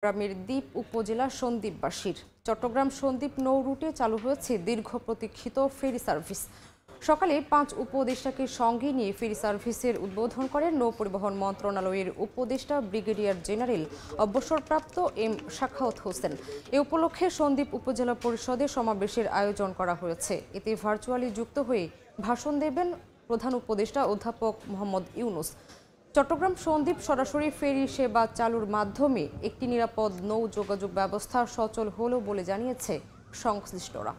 চট্টগ্রামের দ্বীপ উপজেলা সন্দ্বীপবাসীর চট্টগ্রাম সন্দ্বীপ নৌ রুটে চালু হয়েছে দীর্ঘ প্রতীক্ষিত ফেরি সার্ভিস। সকালে 5 উপদেষ্টাকে সঙ্গে নিয়ে ফেরি সার্ভিসের উদ্বোধন করেন নৌ পরিবহন মন্ত্রণালয়ের উপদেষ্টা ব্রিগেডিয়ার জেনারেল অবসরপ্রাপ্ত এম শাখাওয়াত হোসেন। এ উপলক্ষে সন্দ্বীপ উপজেলা পরিষদে সমাবেশের আয়োজন করা হয়েছে। এতে ভার্চুয়ালি যুক্ত হয়ে ভাষণ দেবেন প্রধান উপদেষ্টা অধ্যাপক মোহাম্মদ ইউনুস। চট্টগ্রাম সন্দ্বীপ সরাসরি ফেরি সেবা চালুর মাধ্যমে একটি নিরাপদ নৌ যোগাযোগ ব্যবস্থা সচল হলো বলে জানিয়েছে সংশ্লিষ্টরা।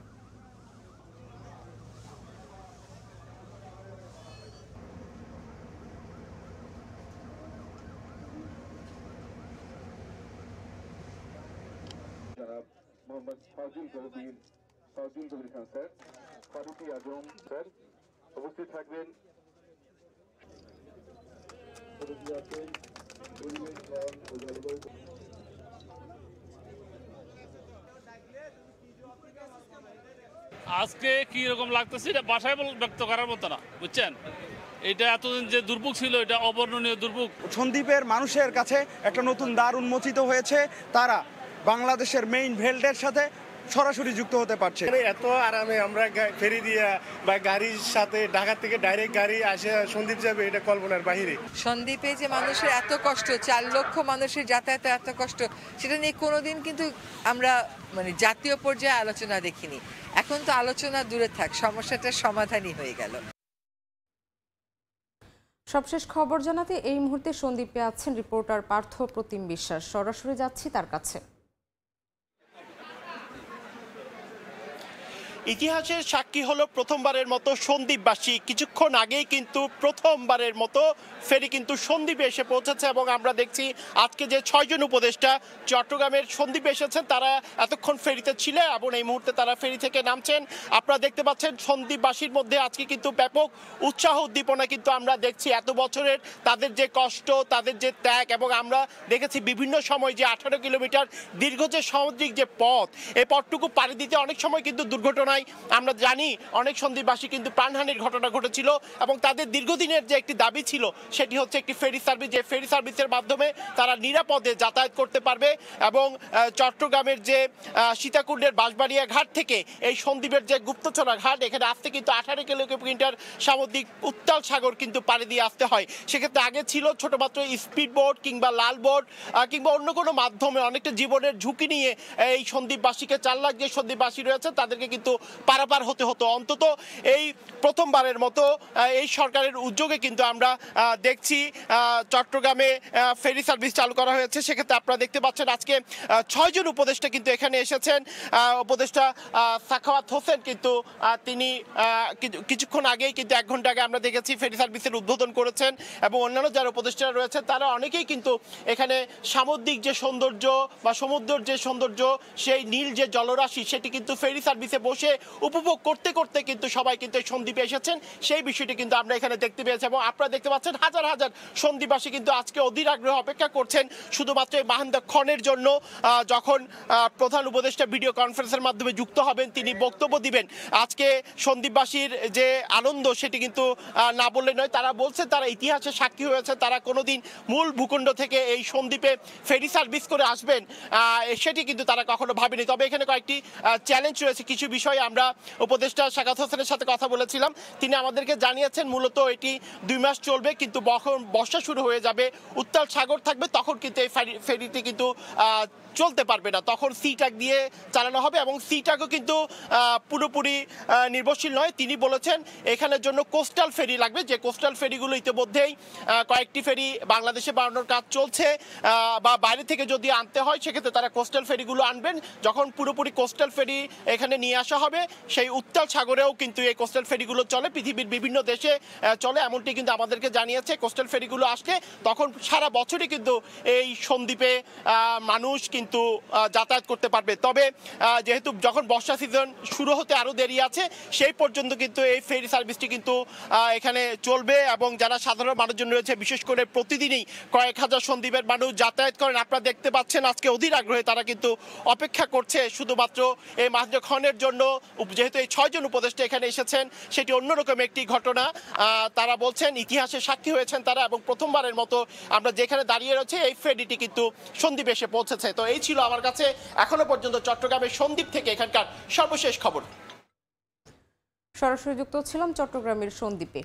মোহাম্মদ ফাজিল কবির খান স্যার, ফারুকি আজম স্যার উপস্থিত থাকবেন। আজকে কি রকম লাগতেছে এটা ভাষায় ব্যক্ত করার মতো না, বুঝছেন। এটা এতদিন যে দুর্ভোগ ছিল এটা অবর্ণনীয় দুর্ভোগ। সন্দ্বীপের মানুষের কাছে একটা নতুন দ্বার উন্মোচিত হয়েছে, তারা বাংলাদেশের মেইন ভেল্টের সাথে সরাসরি যুক্ত হতে পারছে। এত আরামে আমরা ফেরি দিয়া বা গাড়ির সাথে ঢাকা থেকে ডাইরেক্ট গাড়ি আসে সন্দ্বীপ যাবে, এটা কল্পনার বাহিরে। সন্দ্বীপে যে মানুষের এত কষ্ট, 4 লক্ষ মানুষের যাতায়াতে এত কষ্ট, সেটা নিয়ে কোনোদিন কিন্তু আমরা জাতীয় পর্যায়ে আলোচনা দেখিনি। এখন তো আলোচনা দূরে থাক, সমস্যাটার সমাধানই হয়ে গেল। সবশেষ খবর জানাতে এই মুহূর্তে সন্দ্বীপে আছেন রিপোর্টার পার্থ প্রতিম বিশ্বাস। সরাসরি যাচ্ছি তার কাছে। ইতিহাসের সাক্ষী হলো প্রথমবারের মতো সন্দ্বীপবাসী। কিছুক্ষণ আগেই কিন্তু প্রথমবারের মতো ফেরি কিন্তু সন্দ্বীপে এসে পৌঁছেছে এবং আমরা দেখছি আজকে যে 6 জন উপদেষ্টা চট্টগ্রামের সন্দ্বীপে এসেছেন তারা এতক্ষণ ফেরিতে ছিলেন এবং এই মুহূর্তে তারা ফেরি থেকে নামছেন। আপনারা দেখতে পাচ্ছেন সন্দ্বীপবাসীর মধ্যে আজকে কিন্তু ব্যাপক উৎসাহ উদ্দীপনা কিন্তু আমরা দেখছি। এত বছরের তাদের যে কষ্ট, তাদের যে ত্যাগ, এবং আমরা দেখেছি বিভিন্ন সময় যে 18 কিলোমিটার দীর্ঘ যে সামুদ্রিক যে পথ, এই পথটুকু পাড়ি দিতে অনেক সময় কিন্তু দুর্ঘটনা আমরা জানি অনেক সন্দ্বীপবাসী কিন্তু প্রাণহানির ঘটনা ঘটেছিল এবং তাদের দীর্ঘদিনের যে একটি দাবি ছিল সেটি হচ্ছে একটি ফেরি সার্ভিস, যে ফেরি সার্ভিসের মাধ্যমে তারা নিরাপদে যাতায়াত করতে পারবে এবং চট্টগ্রামের যে সীতাকুণ্ডের বাঁশবাড়িয়া ঘাট থেকে এই সন্দ্বীপের যে গুপ্তচরা ঘাট, এখানে আসতে কিন্তু 18 কিলোমিটার সামুদ্রিক উত্তাল সাগর কিন্তু পাড়ি দিয়ে আসতে হয়। সেক্ষেত্রে আগে ছিল ছোটমাত্র স্পিড বোট কিংবা লাল বোট কিংবা অন্য কোনো মাধ্যমে অনেকটা জীবনের ঝুঁকি নিয়ে এই সন্দ্বীপবাসীকে 4 লাখ যে সন্দ্বীপবাসী রয়েছে তাদেরকে কিন্তু পারাপার হতে হতো। অন্তত এই প্রথমবারের মতো এই সরকারের উদ্যোগে কিন্তু আমরা দেখছি চট্টগ্রামে ফেরি সার্ভিস চালু করা হয়েছে। সেক্ষেত্রে আপনারা দেখতে পাচ্ছেন আজকে 6 জন উপদেষ্টা কিন্তু এখানে এসেছেন। উপদেষ্টা শাখাওয়াত হোসেন কিন্তু তিনি কিছুক্ষণ আগেই কিন্তু 1 ঘন্টা আগে আমরা দেখেছি ফেরি সার্ভিসের উদ্বোধন করেছেন এবং অন্যান্য যারা উপদেষ্টারা রয়েছেন তারা অনেকেই কিন্তু এখানে সামুদ্রিক যে সৌন্দর্য বা সমুদ্রের যে সৌন্দর্য, সেই নীল যে জলরাশি, সেটি কিন্তু ফেরি সার্ভিসে বসে উপভোগ করতে করতে কিন্তু সবাই কিন্তু এই সন্দ্বীপে এসেছেন। সেই বিষয়টি কিন্তু আমরা এখানে দেখতে পেয়েছি এবং আপনারা দেখতে পাচ্ছেন হাজার হাজার সন্দ্বীপবাসী কিন্তু আজকে অধীর আগ্রহে অপেক্ষা করছেন শুধুমাত্র এই মাহেন্দ্রক্ষণের জন্য, যখন প্রধান উপদেষ্টা ভিডিও কনফারেন্সের মাধ্যমে যুক্ত হবেন, তিনি বক্তব্য দিবেন। আজকে সন্দ্বীপবাসীর যে আনন্দ সেটি কিন্তু না বললে নয়। তারা বলছে তারা ইতিহাসের সাক্ষী হয়েছে, তারা কোনোদিন মূল ভূখণ্ড থেকে এই সন্দ্বীপে ফেরি সার্ভিস করে আসবেন সেটি কিন্তু তারা কখনো ভাবেনি। তবে এখানে কয়েকটি চ্যালেঞ্জ রয়েছে। কিছু বিষয়ে আমরা উপদেষ্টা শাখাওয়াত হোসেনের সাথে কথা বলেছিলাম, তিনি আমাদেরকে জানিয়েছেন মূলত এটি 2 মাস চলবে, কিন্তু বর্ষা শুরু হয়ে যাবে, উত্তাল সাগর থাকবে, তখন কিন্তু এই ফেরিটি কিন্তু চলতে পারবে না, তখন সি ট্যাগ দিয়ে চালানো হবে এবং সি ট্যাগও কিন্তু পুরোপুরি নির্ভরশীল নয়। তিনি বলেছেন এখানের জন্য কোস্টাল ফেরি লাগবে, যে কোস্টাল ফেরিগুলো ইতিমধ্যেই কয়েকটি ফেরি বাংলাদেশে বানানোর কাজ চলছে বা বাইরে থেকে যদি আনতে হয় সেক্ষেত্রে তারা কোস্টাল ফেরিগুলো আনবেন। যখন পুরোপুরি কোস্টাল ফেরি এখানে নিয়ে আসা হবে, সেই উত্তাল সাগরেও কিন্তু এই কোস্টাল ফেরিগুলো চলে, পৃথিবীর বিভিন্ন দেশে চলে, এমনটি কিন্তু আমাদেরকে জানিয়েছে। কোস্টাল ফেরিগুলো আসলে তখন সারা বছরই কিন্তু এই সন্দ্বীপে মানুষ কিন্তু যাতায়াত করতে পারবে। তবে যেহেতু যখন বর্ষা সিজন শুরু হতে আরও দেরি আছে, সেই পর্যন্ত কিন্তু এই ফেরি সার্ভিসটি কিন্তু এখানে চলবে এবং যারা সাধারণ মানুষজন রয়েছে, বিশেষ করে প্রতিদিনই কয়েক হাজার সন্দ্বীপের মানুষ যাতায়াত করেন। আপনারা দেখতে পাচ্ছেন আজকে অধীর আগ্রহে তারা কিন্তু অপেক্ষা করছে শুধুমাত্র এই মাহেন্দ্রক্ষণের জন্য, যেহেতু এই 6 জন উপদেষ্টা এখানে এসেছেন সেটি অন্যরকম একটি ঘটনা। তারা বলছেন ইতিহাসে সাক্ষী হয়েছেন তারা, এবং প্রথমবারের মতো আমরা যেখানে দাঁড়িয়ে রয়েছে এই ফেরিটি কিন্তু সন্দ্বীপ এসে পৌঁছেছে। তো এই ছিল আমার কাছে এখনো পর্যন্ত চট্টগ্রামের সন্দ্বীপ থেকে এখানকার সর্বশেষ খবর। সরাসরি যুক্ত ছিলাম চট্টগ্রামের সন্দ্বীপে।